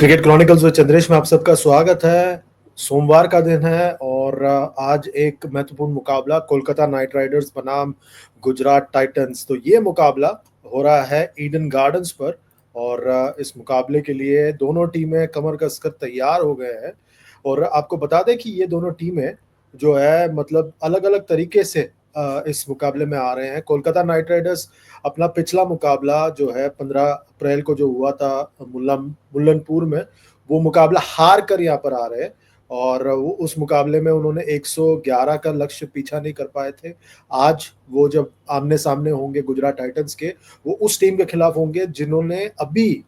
Cricket chronicles with Chandresh में आप सबका स्वागत है। सोमवार का दिन है और आज एक महत्वपूर्ण मुकाबला कोलकाता नाइट राइडर्स बनाम गुजरात टाइटंस। तो ये मुकाबला हो रहा है ईडन गार्डन्स पर और इस मुकाबले के लिए दोनों टीमें कमर कसकर तैयार हो गए हैं। और आपको बता दें कि ये दोनों टीमें जो है मतलब अलग अलग तरीके से इस मुकाबले में आ रहे हैं। कोलकाता नाइट राइडर्स अपना पिछला मुकाबला जो है 15 अप्रैल को जो हुआ था मुल्लनपुर में, वो मुकाबला हार कर यहाँ पर आ रहे हैं। और वो उस मुकाबले में उन्होंने 111 का लक्ष्य पीछा नहीं कर पाए थे। आज वो जब आमने सामने होंगे गुजरात टाइटंस के, वो उस टीम के खिलाफ होंगे जिन्होंने अभी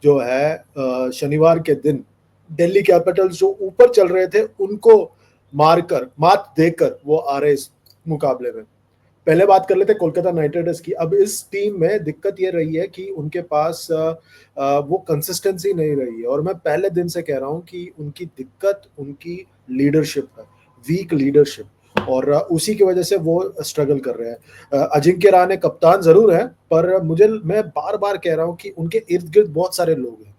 जो है शनिवार के दिन दिल्ली कैपिटल्स जो ऊपर चल रहे थे उनको मात देकर वो आ रहे इस मुकाबले में। पहले बात कर लेते कोलकाता नाइट राइडर्स की। अब इस टीम में दिक्कत ये रही है कि उनके पास वो कंसिस्टेंसी नहीं रही है और मैं पहले दिन से कह रहा हूं कि उनकी दिक्कत उनकी लीडरशिप है, वीक लीडरशिप, और उसी की वजह से वो स्ट्रगल कर रहे हैं। अजिंक्य रहाणे कप्तान जरूर है, पर मैं बार बार कह रहा हूं कि उनके इर्द गिर्द बहुत सारे लोग हैं।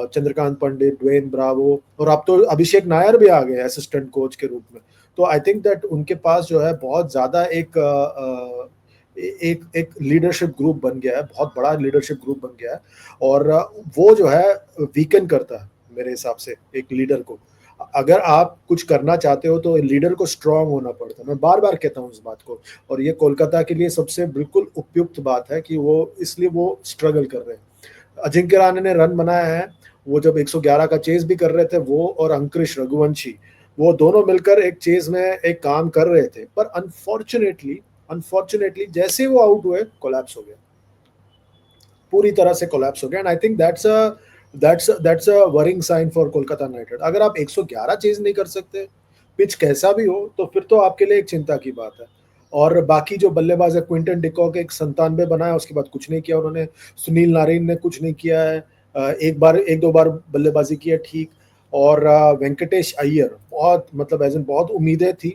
चंद्रकांत पंडित, ड्वेन ब्रावो, और अब तो अभिषेक नायर भी आ गए असिस्टेंट कोच के रूप में। तो आई थिंक दैट उनके पास जो है बहुत ज्यादा एक लीडरशिप ग्रुप बन गया है, बहुत बड़ा लीडरशिप ग्रुप बन गया है। और वो जो है वीकन करता है मेरे हिसाब से एक लीडर को। अगर आप कुछ करना चाहते हो तो लीडर को स्ट्रांग होना पड़ता है। मैं बार बार कहता हूँ इस बात को, और ये कोलकाता के लिए सबसे बिल्कुल उपयुक्त बात है कि वो इसलिए वो स्ट्रगल कर रहे हैं। अजिंक्य रहाणे ने रन बनाया है, वो जब 111 का चेज भी कर रहे थे, वो और अंकुरिश रघुवंशी, वो दोनों मिलकर एक चेज में एक काम कर रहे थे। पर अनफॉर्चुनेटली जैसे वो आउट हुए कोलैप्स हो गया, पूरी तरह से कोलैप्स हो गया। And I think that's a worrying sign for Kolkata Knight Riders. अगर आप 111 चेज नहीं कर सकते, पिच कैसा भी हो, तो फिर तो आपके लिए एक चिंता की बात है। और बाकी जो बल्लेबाज है, क्विंटन डिकॉक एक 97 बनाया, उसके बाद कुछ नहीं किया उन्होंने। सुनील नारायण ने कुछ नहीं किया है, एक दो बार बल्लेबाजी की है, ठीक। और वेंकटेश अय्यर बहुत मतलब एज इन बहुत उम्मीदें थी,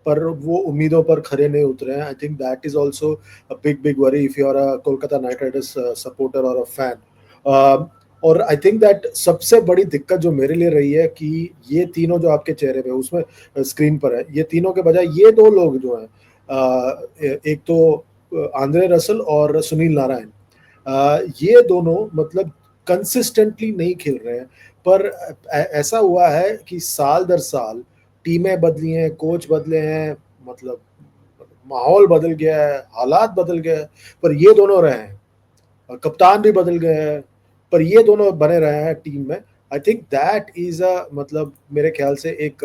पर वो उम्मीदों पर खरे नहीं उतरे हैं। I think that is also a big worry if you are a Kolkata Knight Riders supporter और अ फैन। और आई थिंक दैट सबसे बड़ी दिक्कत जो मेरे लिए रही है कि ये तीनों जो आपके चेहरे पे उसमें स्क्रीन पर है, ये तीनों के बजाय ये दो लोग जो हैं, एक तो आंद्रे रसल और सुनील नारायण, ये दोनों मतलब कंसिस्टेंटली नहीं खेल रहे हैं। पर ऐसा हुआ है कि साल दर साल टीमें बदली हैं, कोच बदले हैं, मतलब माहौल बदल गया है, हालात बदल गए हैं, पर ये दोनों रहे हैं। और कप्तान भी बदल गए हैं, पर ये दोनों बने रहे हैं टीम में। आई थिंक दैट इज अ मतलब मेरे ख्याल से एक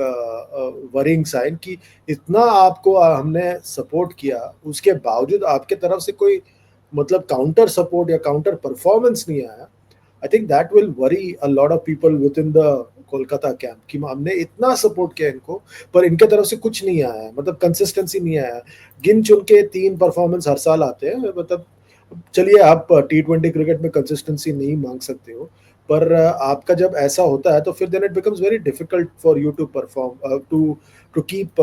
वरिंग साइन कि इतना आपको हमने सपोर्ट किया, उसके बावजूद आपके तरफ से कोई मतलब काउंटर सपोर्ट या काउंटर परफॉर्मेंस नहीं आया। आई think that will worry a lot of people with in the Kolkata camp कि हमने इतना सपोर्ट किया इनको, पर इनके तरफ से कुछ नहीं आया है, मतलब कंसिस्टेंसी नहीं आया है। गिन चुन के 3 परफॉर्मेंस हर साल आते हैं, मतलब चलिए आप T20 क्रिकेट में कंसिस्टेंसी नहीं मांग सकते हो, पर आपका जब ऐसा होता है तो फिर then it becomes very difficult for you to perform to keep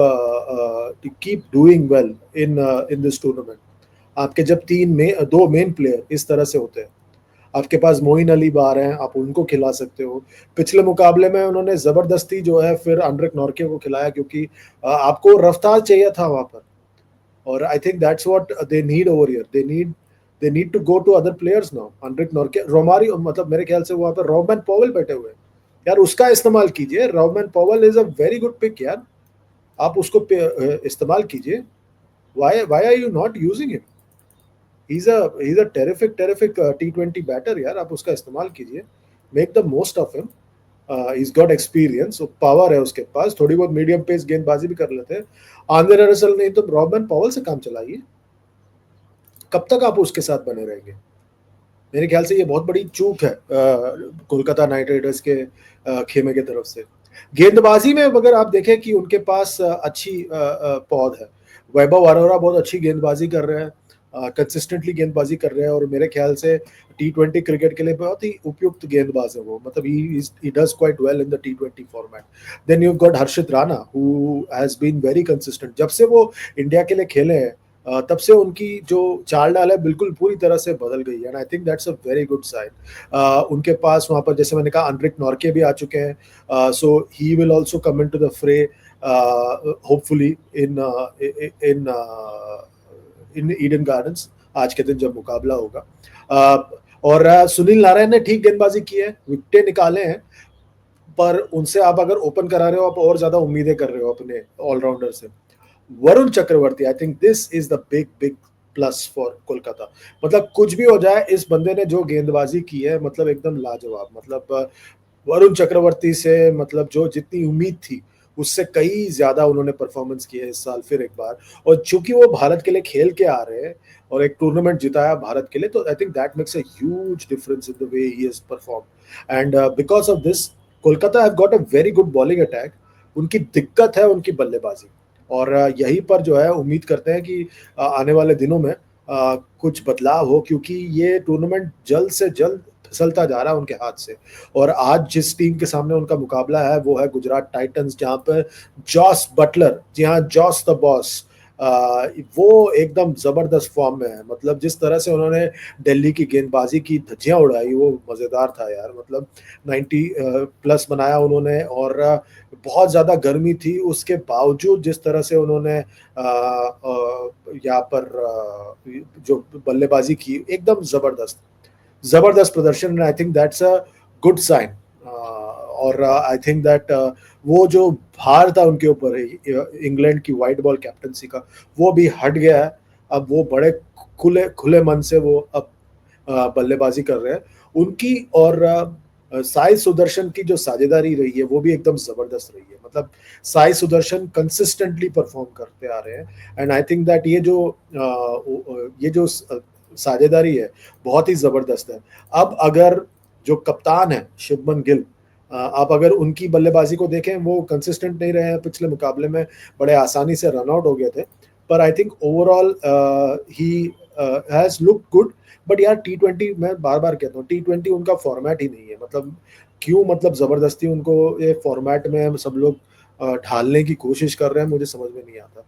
doing well in this tournament. आपके जब दो मेन प्लेयर इस तरह से होते हैं, आपके पास मोइन अली बार हैं, आप उनको खिला सकते हो। पिछले मुकाबले में उन्होंने जबरदस्ती जो है फिर एंड्रिक नॉर्के को खिलाया, क्योंकि आपको रफ्तार चाहिए था वहां पर। और I think that's what they need over here. They need to go to other players now. Anrich Nortje, Romario, मतलब मेरे ख्याल से वहां पर रॉबमैन पॉवेल बैठे हुए हैं, यार उसका इस्तेमाल कीजिए। Rovman Powell is a very good pick यार, आप उसको इस्तेमाल कीजिए। Why are you not using him? he's a terrific T20 batter यार, आप उसका इस्तेमाल कीजिए, make the most of him. he's got experience, power है उसके पास, थोड़ी बहुत मीडियम पेस गेंदबाजी भी कर लेते हैं। आंद्रे रसल नहीं तो रॉबमैन पॉवेल से काम चलाइए। कब तक आप उसके साथ बने रहेंगे? मेरे ख्याल से ये बहुत बड़ी चूक है कोलकाता नाइट राइडर्स के खेमे की तरफ से। गेंदबाजी में अगर आप देखें कि उनके पास अच्छी पौध है। वैभव अरोरा बहुत अच्छी गेंदबाजी कर रहे हैं, कंसिस्टेंटली गेंदबाजी कर रहे हैं, और मेरे ख्याल से T20 क्रिकेट के लिए बहुत ही उपयुक्त गेंदबाज है वो, मतलब he does quite well in the T20 format. Then you've got Harshit Rana who has been very consistent जब से वो इंडिया के लिए खेले हैं। तब से उनकी जो चाल डाल है बिल्कुल पूरी तरह से बदल गई है, and I think that's a very good sign. उनके पास वहां पर जैसे मैंने कहा अनरिक नॉर्के भी आ चुके हैं, so he will also come into the fray hopefully in in in Eden Gardens आज के दिन जब मुकाबला होगा। और सुनील नारायण ने ठीक गेंदबाजी की है, विकेटें निकाले हैं, पर उनसे आप अगर ओपन करा रहे हो आप और ज्यादा उम्मीदें कर रहे हो अपने ऑलराउंडर से। Varun Chakravarthy, I think this is the big big plus for Kolkata. मतलब कुछ भी हो जाए, इस बंदे ने जो गेंदबाजी की है मतलब एकदम लाजवाब। मतलब वरुण चक्रवर्ती से मतलब जो जितनी उम्मीद थी उससे कई ज्यादा उन्होंने परफॉर्मेंस की है इस साल फिर एक बार। और चूंकि वो भारत के लिए खेल के आ रहे हैं और एक टूर्नामेंट जिताया भारत के लिए, तो I think that makes a huge difference in the way he has perform. And because of this Kolkata have got a very good bowling attack. उनकी दिक्कत है उनकी बल्लेबाजी, और यहीं पर जो है उम्मीद करते हैं कि आने वाले दिनों में कुछ बदलाव हो, क्योंकि ये टूर्नामेंट जल्द से जल्द फिसलता जा रहा है उनके हाथ से। और आज जिस टीम के सामने उनका मुकाबला है वो है गुजरात टाइटंस, जहां पर जॉस बटलर, जी हाँ जॉस द बॉस, वो एकदम जबरदस्त फॉर्म में है। मतलब जिस तरह से उन्होंने दिल्ली की गेंदबाजी की धज्जियां उड़ाई वो मजेदार था यार। मतलब 90 प्लस बनाया उन्होंने, और बहुत ज्यादा गर्मी थी उसके बावजूद जिस तरह से उन्होंने यहाँ पर जो बल्लेबाजी की एकदम जबरदस्त जबरदस्त प्रदर्शन, and I think that's a good sign. और आई थिंक दैट वो जो भार था उनके ऊपर इंग्लैंड की वाइट बॉल कैप्टनसी का, वो भी हट गया है। अब वो बड़े खुले खुले मन से वो अब बल्लेबाजी कर रहे हैं उनकी। और साई सुदर्शन की जो साझेदारी रही है वो भी एकदम जबरदस्त रही है। मतलब साई सुदर्शन कंसिस्टेंटली परफॉर्म करते आ रहे हैं, एंड आई थिंक दैट ये जो साझेदारी है बहुत ही जबरदस्त है। अब अगर जो कप्तान है शुभमन गिल, आप अगर उनकी बल्लेबाजी को देखें, वो कंसिस्टेंट नहीं रहे हैं पिछले मुकाबले में, बड़े आसानी से रन आउट हो गए थे। पर I think overall he has look good. But यार T20, मैं बार बार कहता हूँ T20 उनका फॉर्मेट ही नहीं है। मतलब क्यों, मतलब जबरदस्ती उनको ये फॉर्मेट में सब लोग ढालने की कोशिश कर रहे हैं, मुझे समझ में नहीं आता।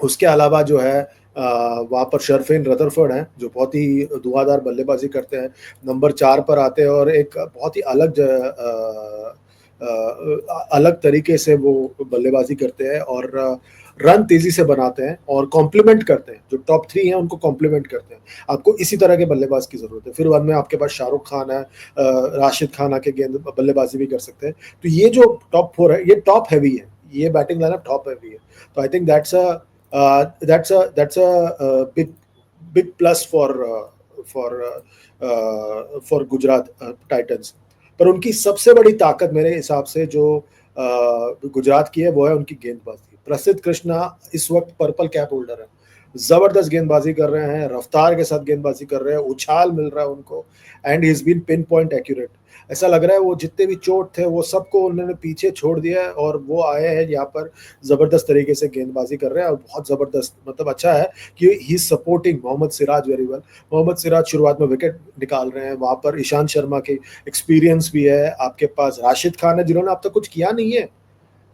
उसके अलावा जो है वहाँ पर शर्फेन रदरफोर्ड हैं जो बहुत ही धुआंधार बल्लेबाजी करते हैं, नंबर 4 पर आते हैं, और एक बहुत ही अलग तरीके से वो बल्लेबाजी करते हैं, और रन तेजी से बनाते हैं और कॉम्प्लीमेंट करते हैं। जो टॉप 3 हैं उनको कॉम्प्लीमेंट करते हैं। आपको इसी तरह के बल्लेबाज की जरूरत है। फिर वन में आपके पास शाहरुख खान है, राशिद खान आके गेंद बल्लेबाजी भी कर सकते हैं। तो ये जो टॉप 4 है ये टॉप हैवी है, ये बैटिंग लाइनअप टॉप हैवी है। तो I think that's a big plus for Gujarat Titans. पर उनकी सबसे बड़ी ताकत मेरे हिसाब से जो गुजरात की है वो है उनकी गेंदबाजी। प्रसिद्ध कृष्णा इस वक्त पर्पल कैप होल्डर है, जबरदस्त गेंदबाजी कर रहे हैं, रफ्तार के साथ गेंदबाजी कर रहे हैं, उछाल मिल रहा है उनको, and he is been pinpoint accurate. ऐसा लग रहा है वो जितने भी चोट थे वो सबको उन्होंने पीछे छोड़ दिया है, और वो आए हैं यहाँ पर जबरदस्त तरीके से गेंदबाजी कर रहे हैं। और बहुत जबरदस्त, मतलब अच्छा है कि he supporting Mohammed Siraj very well. Mohammed Siraj शुरुआत में विकेट निकाल रहे हैं, वहां पर ईशांत शर्मा के एक्सपीरियंस भी है, आपके पास राशिद खान है जिन्होंने अब तक कुछ किया नहीं है।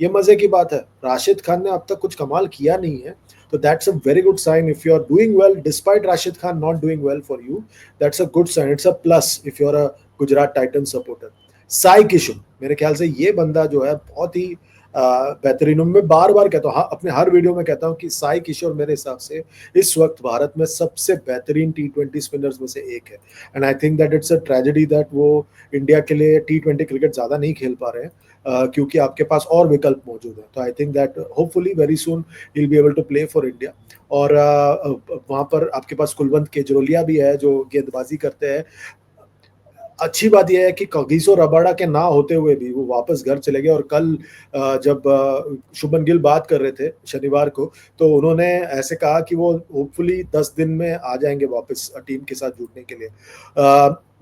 ये मजे की बात है, राशिद खान ने अब तक कुछ कमाल किया नहीं है। तो that's a very good sign if you are doing well despite Rashid Khan not doing well for you. That's a good sign, it's a plus if you are a Gujarat Titan supporter. Sai Kishan, मेरे ख्याल से ये बंदा जो है बहुत ही बेहतरीन। मैं बार बार कहता हूँ, हाँ, अपने हर वीडियो में कहता हूँ कि साई किशोर मेरे हिसाब से इस वक्त भारत में सबसे बेहतरीन T20 स्पिनर्स में से एक है। And I think that it's a tragedy that वो इंडिया के लिए T20 क्रिकेट ज्यादा नहीं खेल पा रहे हैं, क्योंकि आपके पास और विकल्प मौजूद है। तो I think that hopefully very soon he will be able to play for India. और वहां पर आपके पास कुलवंत केजरोलिया भी है जो गेंदबाजी करते हैं। अच्छी बात यह है कि कगिसो रबाडा के ना होते हुए भी वो वापस घर चले गए, और कल जब शुभमन गिल बात कर रहे थे शनिवार को, तो उन्होंने ऐसे कहा कि वो होपफुली 10 दिन में आ जाएंगे वापस टीम के साथ जुड़ने के लिए।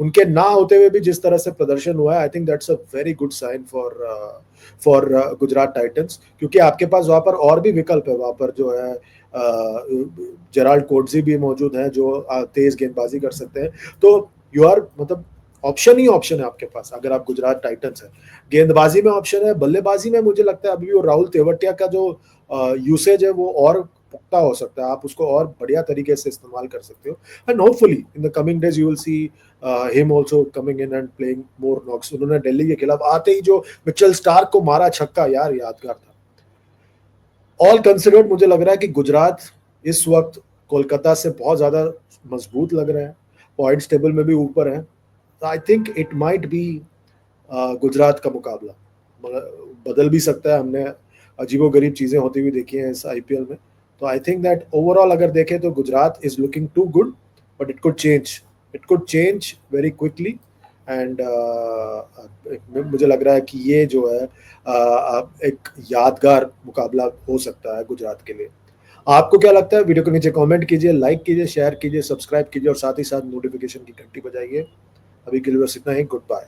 उनके ना होते हुए भी जिस तरह से प्रदर्शन हुआ है, I think that's a very good sign for Gujarat Titans, क्योंकि आपके पास वहां पर और भी विकल्प है। वहां पर जो है जेराल्ड कोटजी भी मौजूद हैं जो तेज गेंदबाजी कर सकते हैं। तो यू आर, मतलब ऑप्शन ही ऑप्शन है आपके पास अगर आप गुजरात टाइटंस है। गेंदबाजी में ऑप्शन है, बल्लेबाजी में मुझे लगता है अभी भी वो राहुल तेवतिया का जो यूसेज है वो और पुख्ता हो सकता है, आप उसको और बढ़िया तरीके से इस्तेमाल कर सकते हो। And hopefully in the coming days you will see him also coming in and playing more knocks. उन्होंने दिल्ली के खिलाफ आते ही जो मिचेल स्टार्क को मारा छक्का, यार यादगार था। ऑल कंसिडर्ड मुझे लग रहा है कि गुजरात इस वक्त कोलकाता से बहुत ज्यादा मजबूत लग रहा है, पॉइंट्स टेबल में भी ऊपर है। I think it might be Gujarat का मुकाबला, मगर बदल भी सकता है, हमने अजीबोगरीब चीजें होती हुई देखी हैं इस आईपीएल में। तो आई थिंक दैट ओवरऑल अगर देखें तो Gujarat is looking too good, but it could change very quickly. And मुझे लग रहा है कि ये जो है एक यादगार मुकाबला हो सकता है गुजरात के लिए। आपको क्या लगता है? वीडियो को नीचे कमेंट कीजिए, लाइक कीजिए, शेयर कीजिए, सब्सक्राइब कीजिए और साथ ही साथ नोटिफिकेशन की घंटी बजाइए। अभी के लिए बस इतना ही। Good bye.